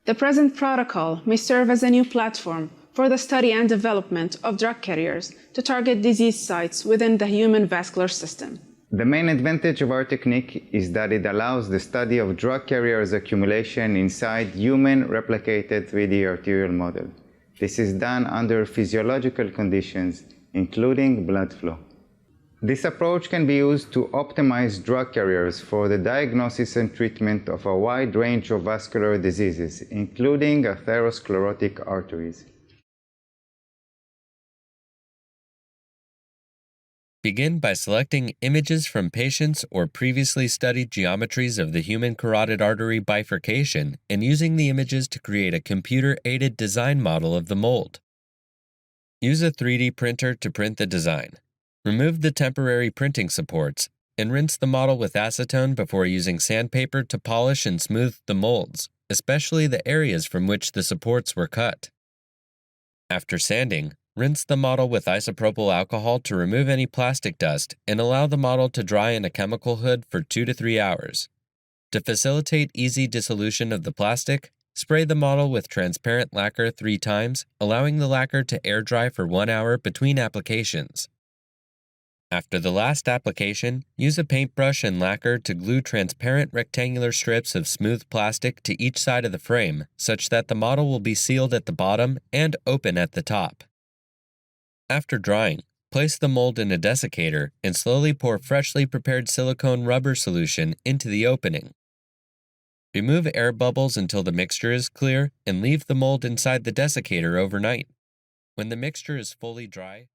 The present protocol may serve as a new platform for the study and development of drug carriers to target disease sites within the human vascular system. The main advantage of our technique is that it allows the study of drug carriers accumulation inside human replicated 3D arterial model. This is done under physiological conditions, including blood flow. This approach can be used to optimize drug carriers for the diagnosis and treatment of a wide range of vascular diseases, including atherosclerotic arteries. Begin by selecting images from patients or previously studied geometries of the human carotid artery bifurcation and using the images to create a computer-aided design model of the mold. Use a 3D printer to print the design. Remove the temporary printing supports and rinse the model with acetone before using sandpaper to polish and smooth the molds, especially the areas from which the supports were cut. After sanding, rinse the model with isopropyl alcohol to remove any plastic dust and allow the model to dry in a chemical hood for 2 to 3 hours. To facilitate easy dissolution of the plastic, spray the model with transparent lacquer 3 times, allowing the lacquer to air dry for 1 hour between applications. After the last application, use a paintbrush and lacquer to glue transparent rectangular strips of smooth plastic to each side of the frame such that the model will be sealed at the bottom and open at the top. After drying, place the mold in a desiccator and slowly pour freshly prepared silicone rubber solution into the opening. Remove air bubbles until the mixture is clear and leave the mold inside the desiccator overnight. When the mixture is fully dry,